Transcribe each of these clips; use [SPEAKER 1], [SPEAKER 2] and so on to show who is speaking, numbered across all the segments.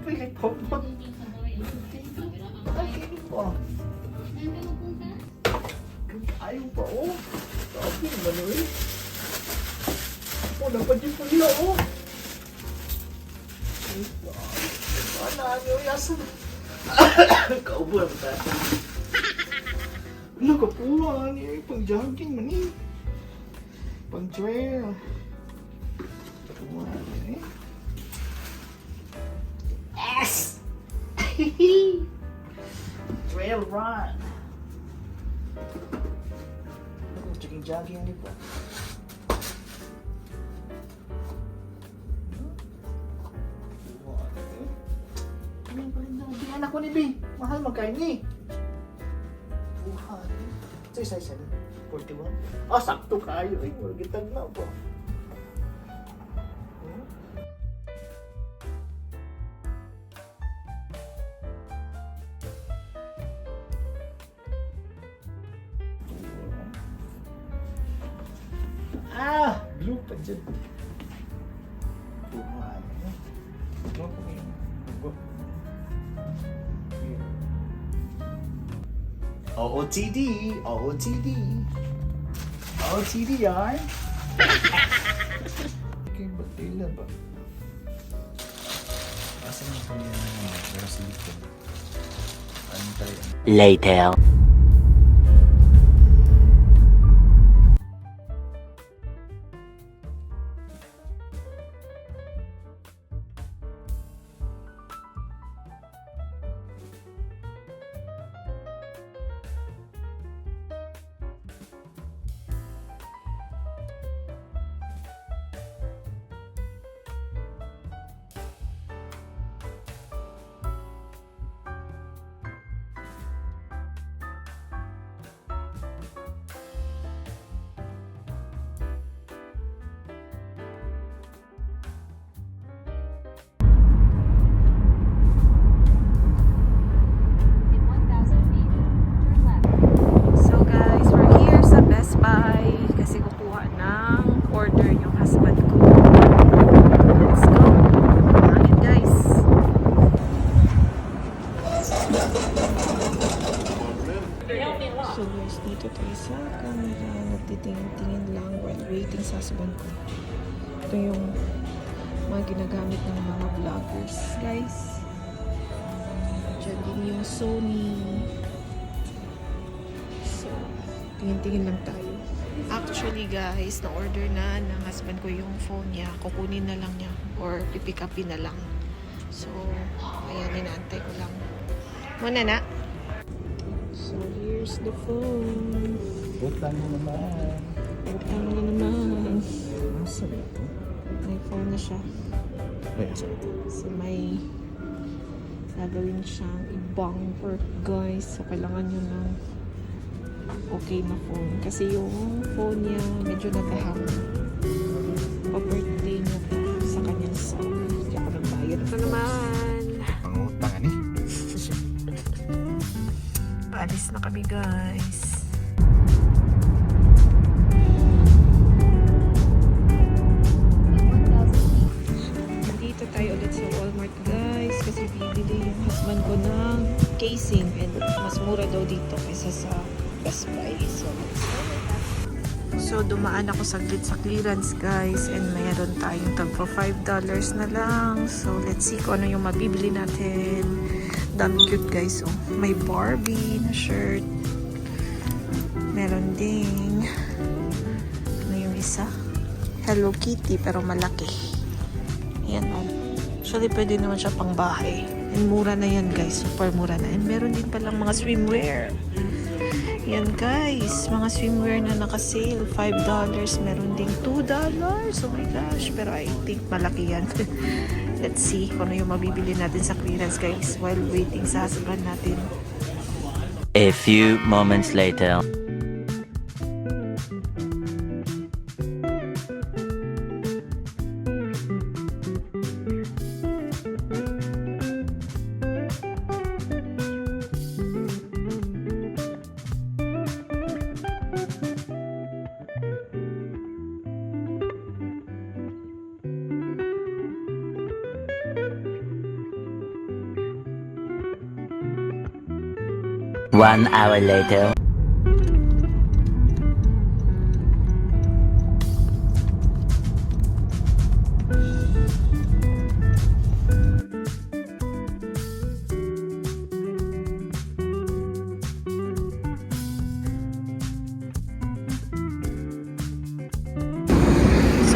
[SPEAKER 1] Pilit po po. Ay, kini po. Ayaw pa, oh. Sabi naman, eh. Oh, dapat yung pula, oh. Ano, ano, yasan. Kaubo na ba tayo? Wala ka pula, eh. Pang-jogging man, eh. Pang-trail. Wala, eh. Yes! Trail run. Ako, jogging ano po. Ano ba yun? Di anak ko ni B. Mahal magkain ni. Buhay. Ito yung size 41. Ah, sakto kayo. Ay, magitag na po. Ah! Blue pa dyan. Buhay. Blue pa yun. OOTD, OOTD, OOTD yarn. Okay, ba't tila ba? Asan yung kanya naman? Pero silikon. Ano tayo?
[SPEAKER 2] Later.
[SPEAKER 3] Kasi kukuha ng order yung husband ko. Let's go. Hangin guys. So guys, dito tayo sa camera. Nagtitingin-tingin lang while waiting sa husband ko. Ito yung mga ginagamit ng mga vloggers guys. Diyan din yung Sony. So, tingin-tingin lang tayo. Actually guys, na-order na ng husband ko yung phone niya. Kukunin na lang niya or pipick upin na lang. So, ayan, inaantay ko lang. Muna na. So, here's the phone.
[SPEAKER 1] Butang mo naman.
[SPEAKER 3] Butang na naman.
[SPEAKER 1] Asa ba ito?
[SPEAKER 3] May phone na siya.
[SPEAKER 1] Ay, asa ito?
[SPEAKER 3] So, may gagawin siyang ibang work guys. So, kailangan nyo ng okay na phone. Kasi yung phone niya medyo nag-hang. Pa-birthday niya sa kanyang son. Hindi ako nagbayad. Ito naman.
[SPEAKER 1] Pangutang, ani?
[SPEAKER 3] Paalis na kami guys. Nandito tayo ulit sa Walmart guys. Kasi bibili yung husband ko ng casing. And mas mura daw dito kaysa sa Best Buy. So, dumaan ako saglit sa clearance guys and mayroon tayong tagpo $5 na lang. So, let's see kung ano yung mabibili natin. Dami cute guys. Oh. May Barbie na shirt. Meron ding ano yung isa? Hello Kitty pero malaki. Ayan oh. Actually, pwede naman siya pang bahay. And mura na yan guys. Super mura na. And meron din palang mga swimwear. Yan guys, mga swimwear na naka-sale, $5. Meron ding $2. Oh my gosh, pero I think malaki yan. Let's see kung ano yung mabibili natin sa clearance guys while waiting sa husband natin.
[SPEAKER 2] A few moments later. 1 hour later.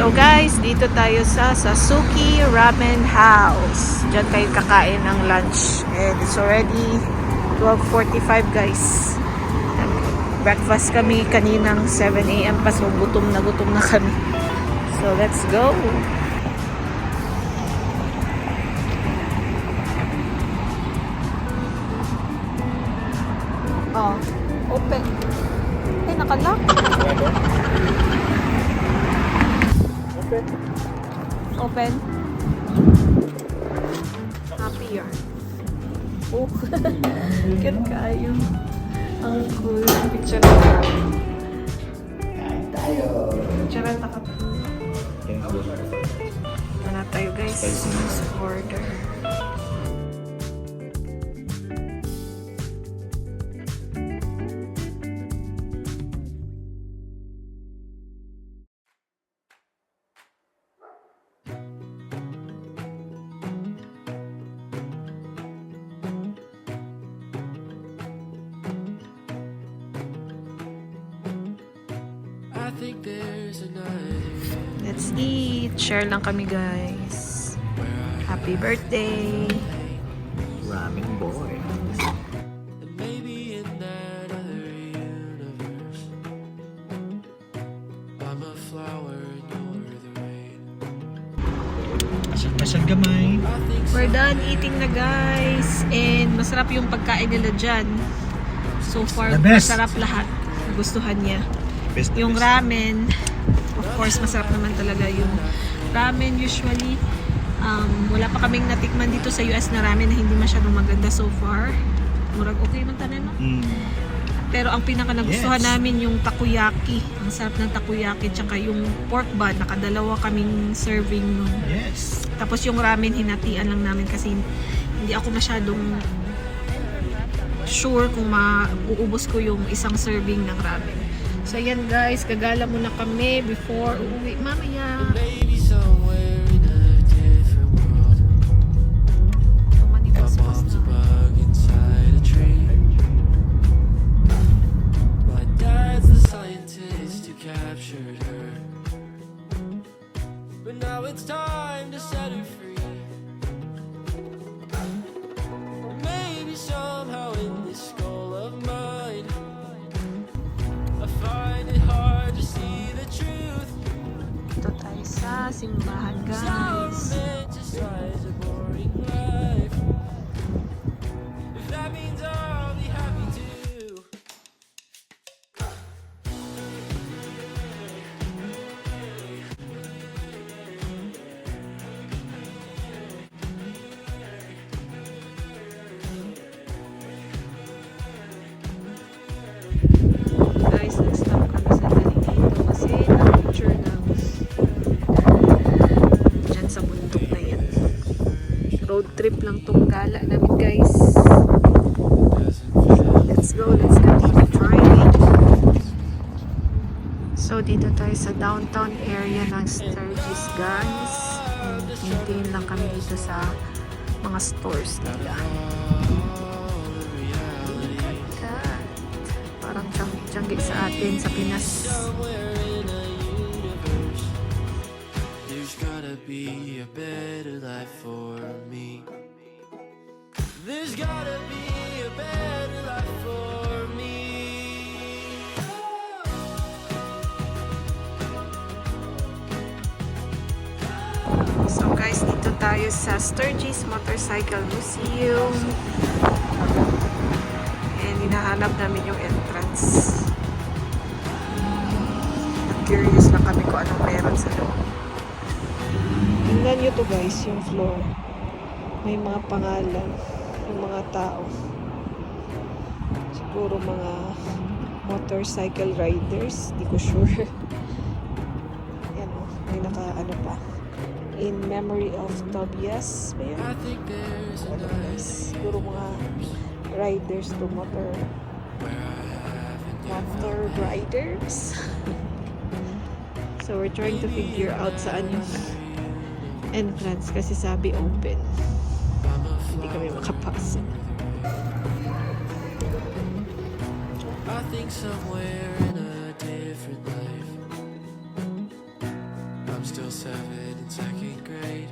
[SPEAKER 3] So guys, dito tayo sa Sasuki Ramen House. Diyan kayo kakain ng lunch. And it's already 12:45 guys. Breakfast kami kaninang 7 AM pa. So gutom na kami. So let's go. Oh, open. Eh, nakalock. Open. Happy yarn. Oh, cute kayo. Ang cool. Picture na tayo.
[SPEAKER 1] Kain tayo.
[SPEAKER 3] Picture na tayo. Ano tayo guys? Order. Let's eat. Share lang kami guys. Happy birthday.
[SPEAKER 1] Ramen boy.
[SPEAKER 4] Maybe in that other universe, I'm a flower and you're the rain.
[SPEAKER 1] Masag gamay.
[SPEAKER 3] We're done eating na guys. And masarap yung pagkain nila dyan. So far,
[SPEAKER 1] The best.
[SPEAKER 3] masarap lahat. Gustuhan niya.
[SPEAKER 1] Best
[SPEAKER 3] Yung ramen, of course, masarap naman talaga yung ramen usually. Wala pa kaming natikman dito sa US na ramen na hindi masyadong maganda so far. Murag okay man tanan, no? Pero ang pinaka nagustuhan namin yung takoyaki. Ang sarap ng takoyaki tsaka yung pork bun. Nakadalawa kaming serving nun.
[SPEAKER 1] Yes.
[SPEAKER 3] Tapos yung ramen hinatian lang namin kasi hindi ako masyadong sure kung mauubos ko yung isang serving ng ramen. So ayan guys, gagala muna kami before uuwi mamaya.
[SPEAKER 4] Maybe somewhere in a different world, my mom's a bug inside a tree. My dad's the scientist who captured her, but now it's time to set her free. Maybe somehow in this skull of mine, I find it hard to see the truth.
[SPEAKER 3] Ito tayo sa simbahan
[SPEAKER 4] So
[SPEAKER 3] guys.
[SPEAKER 4] romanticize a boring life. If that means I'll be happy too.
[SPEAKER 3] Guys, nag-stop kami sa dali dito kasi na-picture ng dyan sa bundok na yan. Road trip lang tong gala namin guys. Let's go, let's continue driving. So dito tayo sa downtown area ng Sturgis guys. And maintain lang kami dito sa mga stores nila. Parang tiyanggi sa atin sa Pinas.
[SPEAKER 4] Somewhere in a universe, there's gotta be a better life for me. There's gotta be a better life for me.
[SPEAKER 3] So guys, dito tayo sa Sturgis Motorcycle Museum. And hinahanap namin yung entrance. Curious lang kami kung anong meron sa loob. Tingnan nyo to guys, yung floor. May mga pangalan. Yung mga tao. Siguro mga motorcycle riders. Di ko sure. Yan o. May naka ano pa. In memory of Tobias. Ba yun?
[SPEAKER 4] I think there's
[SPEAKER 3] Ano guys? Siguro mga riders to motor
[SPEAKER 4] where I haven't
[SPEAKER 3] Motor riders. So we're trying to figure out saan yung entrance kasi sabi open. Hindi kami makapasok.
[SPEAKER 4] I think somewhere in a different life I'm still 7 in 2nd grade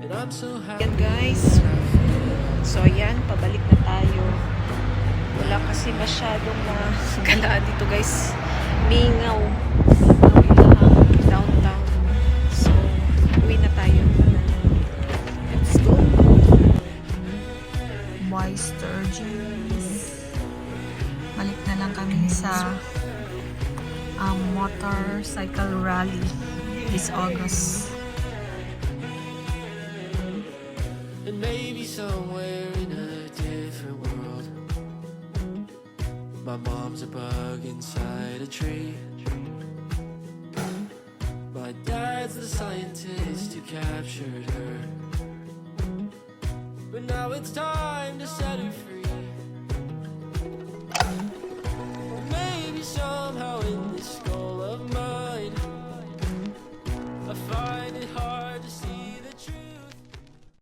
[SPEAKER 4] and I'm so happy.
[SPEAKER 3] Yan guys. So yan, pabalik na tayo. Wala kasi masyadong gala dito guys. Mingaw. Downtown. So, uwi na tayo. Let's go. Boy Sturgis. Balik na lang kami sa motorcycle rally this August.
[SPEAKER 4] And maybe somewhere in a different world my mom's a bug inside a tree. My dad's the scientist who captured her. But now it's time to set her free.